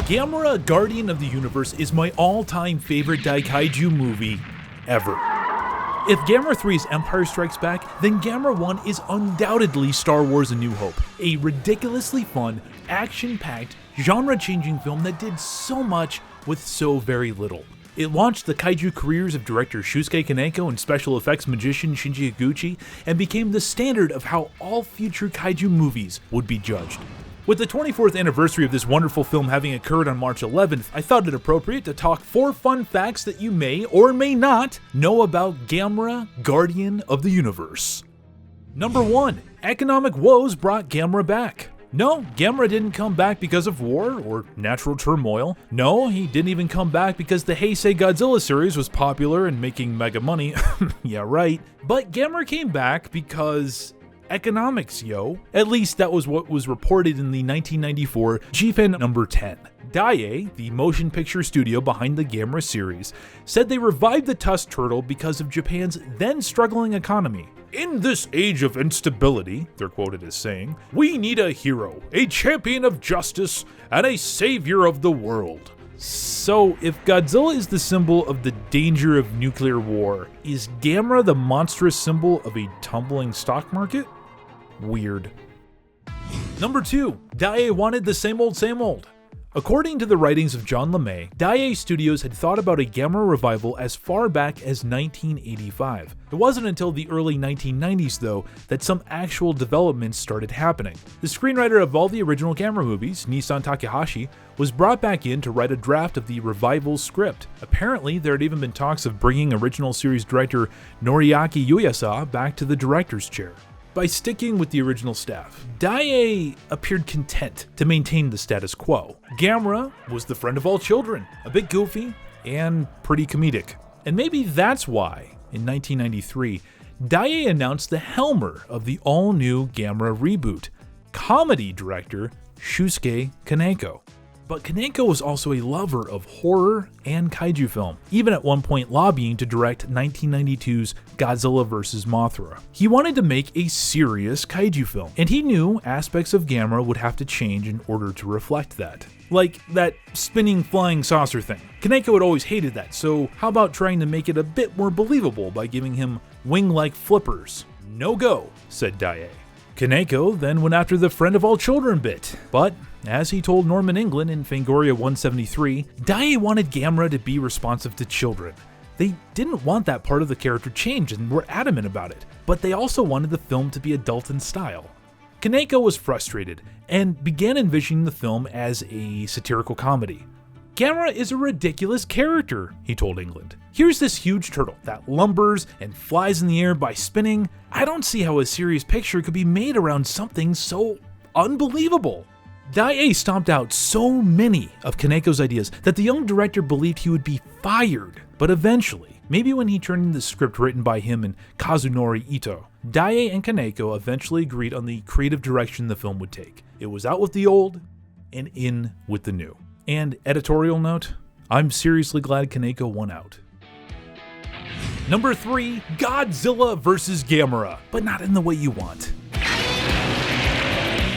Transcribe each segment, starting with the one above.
Gamera Guardian of the Universe is my all-time favorite Daikaiju movie ever. If Gamera 3 is Empire Strikes Back, then Gamera 1 is undoubtedly Star Wars A New Hope, a ridiculously fun, action-packed, genre-changing film that did so much with so very little. It launched the kaiju careers of director Shusuke Kaneko and special effects magician Shinji Higuchi, and became the standard of how all future kaiju movies would be judged. With the 24th anniversary of this wonderful film having occurred on March 11th, I thought it appropriate to talk 4 fun facts that you may or may not know about Gamera Guardian of the Universe. Number 1. Economic woes brought Gamera back. No, Gamera didn't come back because of war or natural turmoil. No, he didn't even come back because the Heisei Godzilla series was popular and making mega money. Yeah, right. But Gamera came back because economics, yo. At least that was what was reported in the 1994 GFAN number 10. Daiei, the motion picture studio behind the Gamera series, said they revived the tusk turtle because of Japan's then struggling economy. "In this age of instability," they're quoted as saying, "we need a hero, a champion of justice, and a savior of the world." So, if Godzilla is the symbol of the danger of nuclear war, is Gamera the monstrous symbol of a tumbling stock market? Weird. Number 2. Daiei wanted the same old same old. According to the writings of John LeMay, Daiei Studios had thought about a Gamera revival as far back as 1985. It wasn't until the early 1990s, though, that some actual developments started happening. The screenwriter of all the original Gamera movies, Nissan Takahashi, was brought back in to write a draft of the revival script. Apparently, there had even been talks of bringing original series director Noriaki Yuasa back to the director's chair. By sticking with the original staff, Daiei appeared content to maintain the status quo. Gamera was the friend of all children, a bit goofy, and pretty comedic. And maybe that's why, in 1993, Daiei announced the helmer of the all-new Gamera reboot, comedy director Shusuke Kaneko. But Kaneko was also a lover of horror and kaiju film, even at one point lobbying to direct 1992's Godzilla vs. Mothra. He wanted to make a serious kaiju film, and he knew aspects of Gamera would have to change in order to reflect that. Like that spinning flying saucer thing. Kaneko had always hated that, so how about trying to make it a bit more believable by giving him wing-like flippers? No go, said Daiei. Kaneko then went after the friend of all children bit, but as he told Norman England in Fangoria 173, Daiei wanted Gamera to be responsive to children. They didn't want that part of the character changed and were adamant about it, but they also wanted the film to be adult in style. Kaneko was frustrated and began envisioning the film as a satirical comedy. Gamera is a ridiculous character, he told England. Here's this huge turtle that lumbers and flies in the air by spinning. I don't see how a serious picture could be made around something so unbelievable. Daiei stomped out so many of Kaneko's ideas that the young director believed he would be fired. But eventually, maybe when he turned in the script written by him and Kazunori Ito, Daiei and Kaneko eventually agreed on the creative direction the film would take. It was out with the old and in with the new. And editorial note, I'm seriously glad Kaneko won out. Number 3, Godzilla vs. Gamera, but not in the way you want.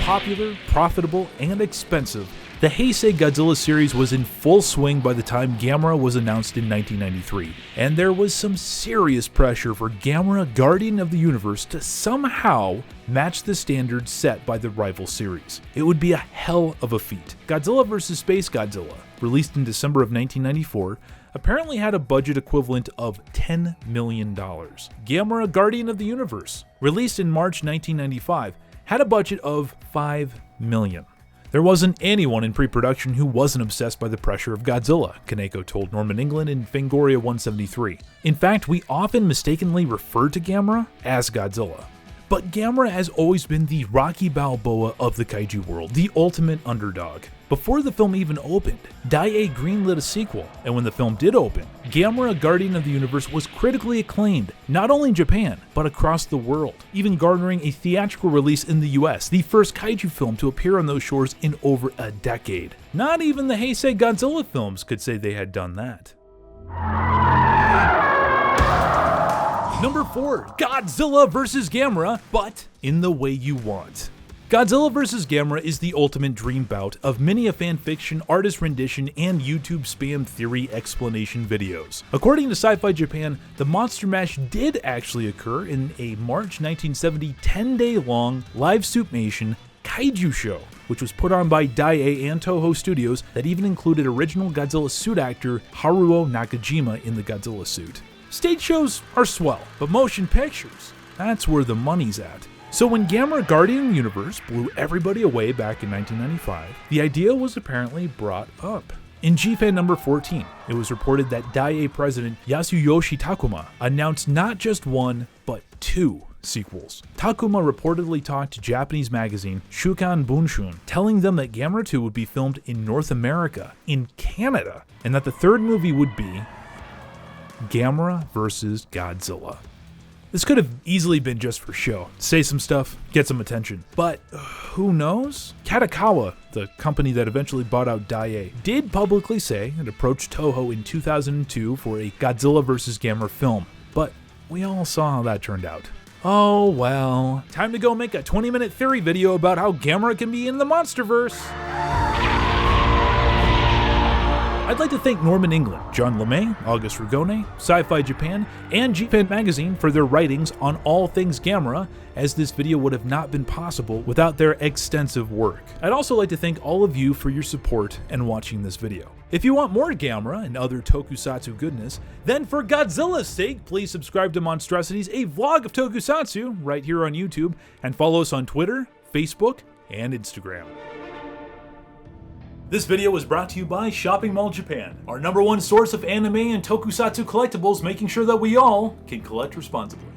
Popular, profitable, and expensive, the Heisei Godzilla series was in full swing by the time Gamera was announced in 1993, and there was some serious pressure for Gamera Guardian of the Universe to somehow match the standards set by the rival series. It would be a hell of a feat. Godzilla vs. Space Godzilla, released in December of 1994, apparently had a budget equivalent of $10 million. Gamera Guardian of the Universe, released in March 1995, had a budget of $5 million. There wasn't anyone in pre-production who wasn't obsessed by the pressure of Godzilla, Kaneko told Norman England in Fangoria 173. In fact, we often mistakenly refer to Gamera as Godzilla. But Gamera has always been the Rocky Balboa of the kaiju world, the ultimate underdog. Before the film even opened, Daiei greenlit a sequel, and when the film did open, Gamera Guardian of the Universe was critically acclaimed, not only in Japan, but across the world, even garnering a theatrical release in the US, the first kaiju film to appear on those shores in over a decade. Not even the Heisei Godzilla films could say they had done that. Number 4, Godzilla vs. Gamera, but in the way you want. Godzilla vs. Gamera is the ultimate dream bout of many a fanfiction, artist rendition, and YouTube spam theory explanation videos. According to Sci-Fi Japan, the monster mash did actually occur in a March 1970 10-day-long live Suitmation kaiju show, which was put on by Daiei and Toho Studios that even included original Godzilla suit actor Haruo Nakajima in the Godzilla suit. Stage shows are swell, but motion pictures, that's where the money's at. So when Gamera Guardian of the Universe blew everybody away back in 1995, the idea was apparently brought up. In GFan number 14, it was reported that Daiei president Yasuyoshi Takuma announced not just one, but two sequels. Takuma reportedly talked to Japanese magazine Shukan Bunshun, telling them that Gamera 2 would be filmed in North America, in Canada, and that the third movie would be Gamera vs. Godzilla. This could have easily been just for show. Say some stuff, get some attention. But who knows? Katakawa, the company that eventually bought out Daiei, did publicly say it approached Toho in 2002 for a Godzilla vs. Gamera film. But we all saw how that turned out. Oh well. Time to go make a 20-minute theory video about how Gamera can be in the Monsterverse. I'd like to thank Norman England, John LeMay, August Rigone, Sci-Fi Japan, and GFan Magazine for their writings on all things Gamera, as this video would have not been possible without their extensive work. I'd also like to thank all of you for your support and watching this video. If you want more Gamera and other tokusatsu goodness, then for Godzilla's sake, please subscribe to Monstrosities, a vlog of tokusatsu, right here on YouTube, and follow us on Twitter, Facebook, and Instagram. This video was brought to you by Shopping Mall Japan, our #1 source of anime and tokusatsu collectibles, making sure that we all can collect responsibly.